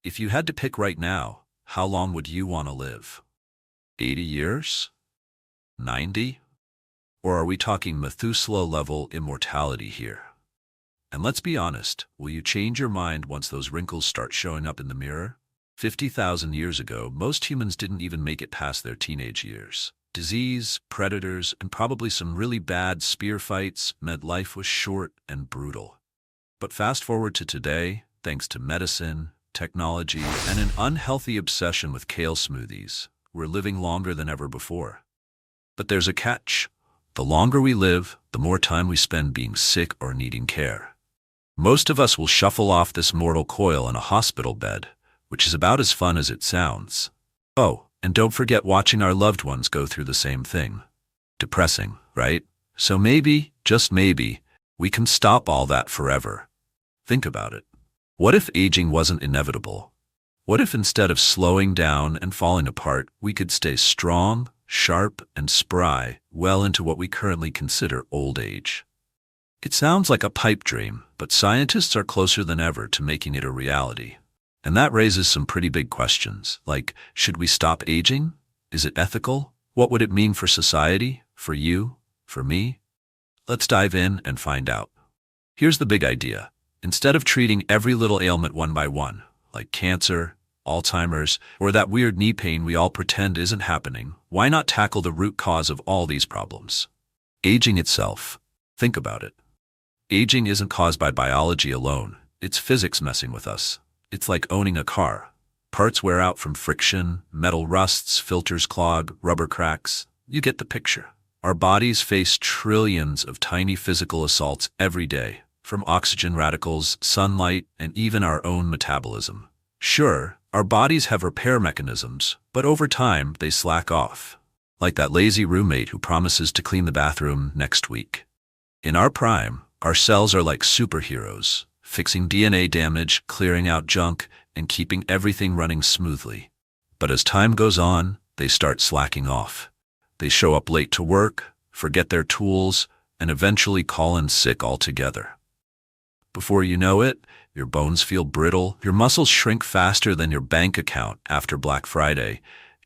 If you had to pick right now, how long would you want to live? 80 years? 90? Or are we talking Methuselah-level immortality here? And let's be honest, will you change your mind once those wrinkles start showing up in the mirror? 50,000 years ago, most humans didn't even make it past their teenage years. Disease, predators, and probably some really bad spear fights meant life was short and brutal. But fast forward to today, thanks to medicine, technology, and an unhealthy obsession with kale smoothies, we're living longer than ever before. But there's a catch. The longer we live, the more time we spend being sick or needing care. Most of us will shuffle off this mortal coil in a hospital bed, which is about as fun as it sounds. Oh, and don't forget watching our loved ones go through the same thing. Depressing, right? So maybe, just maybe, we can stop all that forever. Think about it. What if aging wasn't inevitable? What if instead of slowing down and falling apart, we could stay strong, sharp, and spry well into what we currently consider old age? It sounds like a pipe dream, but scientists are closer than ever to making it a reality. And that raises some pretty big questions, like, should we stop aging? Is it ethical? What would it mean for society? For you? For me? Let's dive in and find out. Here's the big idea. Instead of treating every little ailment one by one, like cancer, Alzheimer's, or that weird knee pain we all pretend isn't happening, why not tackle the root cause of all these problems? Aging itself. Think about it. Aging isn't caused by biology alone. It's physics messing with us. It's like owning a car. Parts wear out from friction, metal rusts, filters clog, rubber cracks. You get the picture. Our bodies face trillions of tiny physical assaults every day, from oxygen radicals, sunlight, and even our own metabolism. Sure, our bodies have repair mechanisms, but over time they slack off. Like that lazy roommate who promises to clean the bathroom next week. In our prime, our cells are like superheroes, fixing DNA damage, clearing out junk, and keeping everything running smoothly. But as time goes on, they start slacking off. They show up late to work, forget their tools, and eventually call in sick altogether. Before you know it, your bones feel brittle, your muscles shrink faster than your bank account after Black Friday,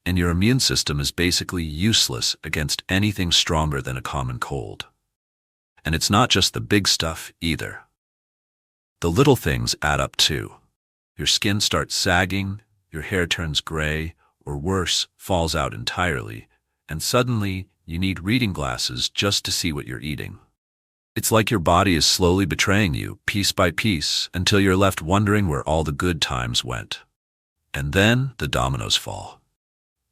and your immune system is basically useless against anything stronger than a common cold. And it's not just the big stuff either. The little things add up too. Your skin starts sagging, your hair turns gray, or worse, falls out entirely, and suddenly you need reading glasses just to see what you're eating. It's like your body is slowly betraying you, piece by piece, until you're left wondering where all the good times went. And then the dominoes fall.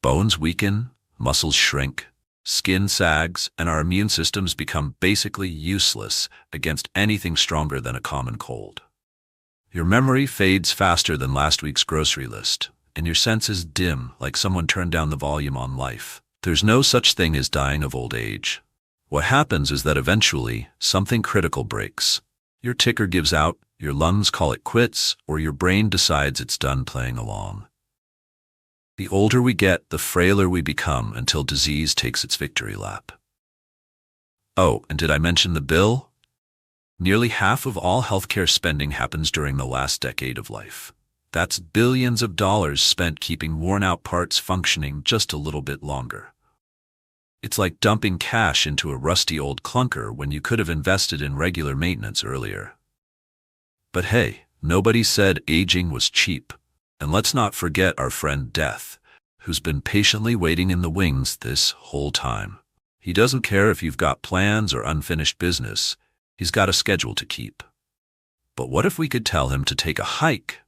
Bones weaken, muscles shrink, skin sags, and our immune systems become basically useless against anything stronger than a common cold. Your memory fades faster than last week's grocery list, and your senses dim like someone turned down the volume on life. There's no such thing as dying of old age. What happens is that eventually, something critical breaks. Your ticker gives out, your lungs call it quits, or your brain decides it's done playing along. The older we get, the frailer we become until disease takes its victory lap. Oh, and did I mention the bill? Nearly half of all healthcare spending happens during the last decade of life. That's billions of dollars spent keeping worn-out parts functioning just a little bit longer. It's like dumping cash into a rusty old clunker when you could have invested in regular maintenance earlier. But hey, nobody said aging was cheap. And let's not forget our friend Death, who's been patiently waiting in the wings this whole time. He doesn't care if you've got plans or unfinished business. He's got a schedule to keep. But what if we could tell him to take a hike?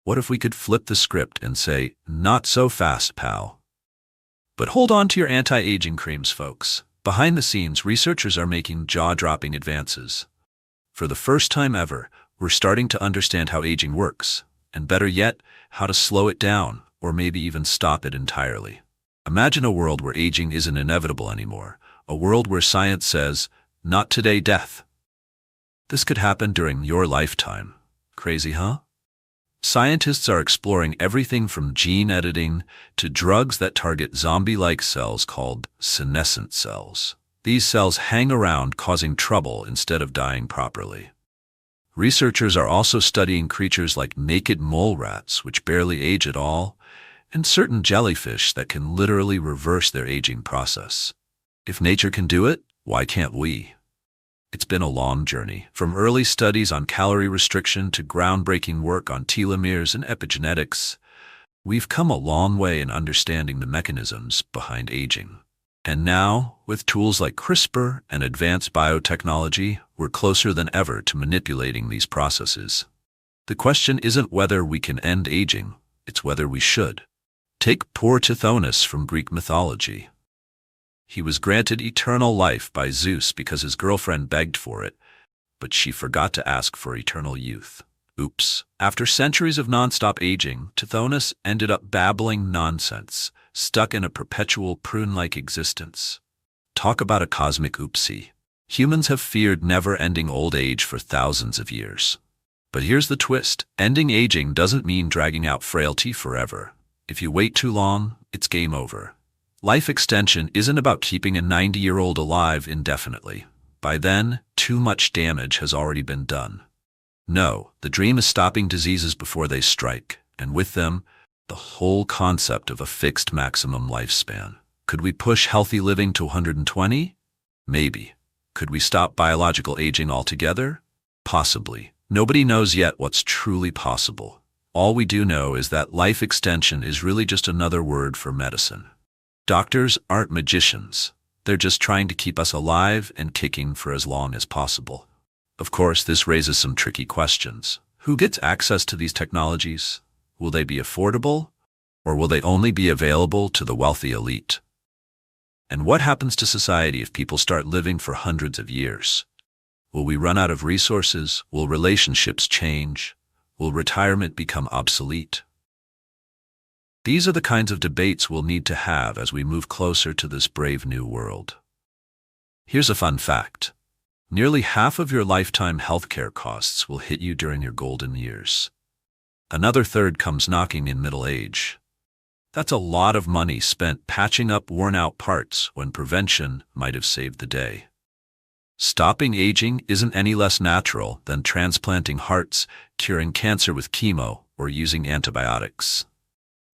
What if we could flip the script and say, not so fast, pal? But hold on to your anti-aging creams, folks. Behind the scenes, researchers are making jaw-dropping advances. For the first time ever, we're starting to understand how aging works. And better yet, how to slow it down, or maybe even stop it entirely. Imagine a world where aging isn't inevitable anymore, a world where science says, not today, death. This could happen during your lifetime. Crazy, huh? Scientists are exploring everything from gene editing to drugs that target zombie-like cells called senescent cells. These cells hang around causing trouble instead of dying properly. Researchers are also studying creatures like naked mole rats, which barely age at all, and certain jellyfish that can literally reverse their aging process. If nature can do it, why can't we? It's been a long journey, from early studies on calorie restriction to groundbreaking work on telomeres and epigenetics. We've come a long way in understanding the mechanisms behind aging. And now, with tools like CRISPR and advanced biotechnology, we're closer than ever to manipulating these processes. The question isn't whether we can end aging, it's whether we should. Take poor Tithonus from Greek mythology. He was granted eternal life by Zeus because his girlfriend begged for it, but she forgot to ask for eternal youth. Oops. After centuries of nonstop aging, Tithonus ended up babbling nonsense, stuck in a perpetual prune-like existence. Talk about a cosmic oopsie. Humans have feared never-ending old age for thousands of years. But here's the twist. Ending aging doesn't mean dragging out frailty forever. If you wait too long, it's game over. Life extension isn't about keeping a 90-year-old alive indefinitely. By then, too much damage has already been done. No, the dream is stopping diseases before they strike, and with them, the whole concept of a fixed maximum lifespan. Could we push healthy living to 120? Maybe. Could we stop biological aging altogether? Possibly. Nobody knows yet what's truly possible. All we do know is that life extension is really just another word for medicine. Doctors aren't magicians. They're just trying to keep us alive and kicking for as long as possible. Of course, this raises some tricky questions. Who gets access to these technologies? Will they be affordable, or will they only be available to the wealthy elite? And what happens to society if people start living for hundreds of years? Will we run out of resources? Will relationships change? Will retirement become obsolete? These are the kinds of debates we'll need to have as we move closer to this brave new world. Here's a fun fact. Nearly half of your lifetime healthcare costs will hit you during your golden years. Another third comes knocking in middle age. That's a lot of money spent patching up worn-out parts when prevention might have saved the day. Stopping aging isn't any less natural than transplanting hearts, curing cancer with chemo, or using antibiotics.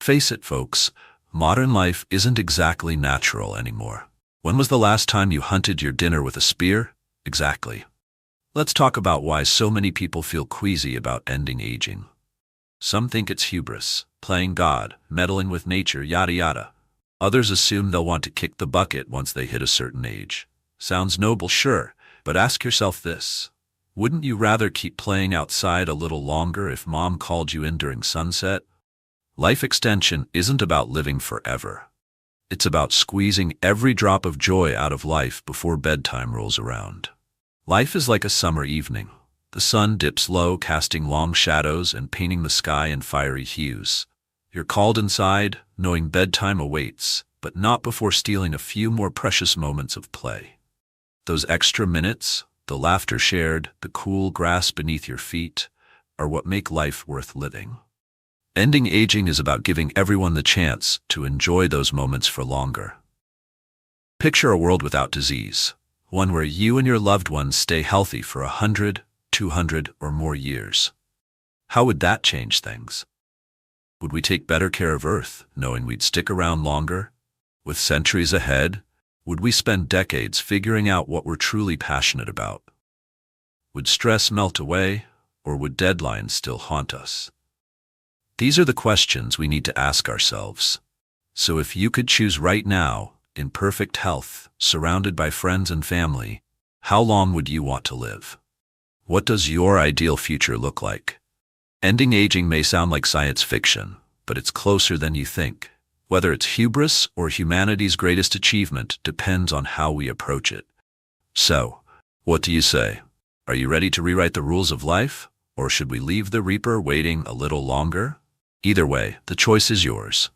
Face it, folks, modern life isn't exactly natural anymore. When was the last time you hunted your dinner with a spear? Exactly. Let's talk about why so many people feel queasy about ending aging. Some think it's hubris, playing God, meddling with nature, yada yada. Others assume they'll want to kick the bucket once they hit a certain age. Sounds noble, sure, but ask yourself this. Wouldn't you rather keep playing outside a little longer if mom called you in during sunset? Life extension isn't about living forever. It's about squeezing every drop of joy out of life before bedtime rolls around. Life is like a summer evening. The sun dips low, casting long shadows and painting the sky in fiery hues. You're called inside, knowing bedtime awaits, but not before stealing a few more precious moments of play. Those extra minutes, the laughter shared, the cool grass beneath your feet, are what make life worth living. Ending aging is about giving everyone the chance to enjoy those moments for longer. Picture a world without disease, one where you and your loved ones stay healthy for 100, 200, or more years. How would that change things? Would we take better care of Earth, knowing we'd stick around longer? With centuries ahead, would we spend decades figuring out what we're truly passionate about? Would stress melt away, or would deadlines still haunt us? These are the questions we need to ask ourselves. So if you could choose right now, in perfect health, surrounded by friends and family, how long would you want to live? What does your ideal future look like? Ending aging may sound like science fiction, but it's closer than you think. Whether it's hubris or humanity's greatest achievement depends on how we approach it. So, what do you say? Are you ready to rewrite the rules of life? Or should we leave the Reaper waiting a little longer? Either way, the choice is yours.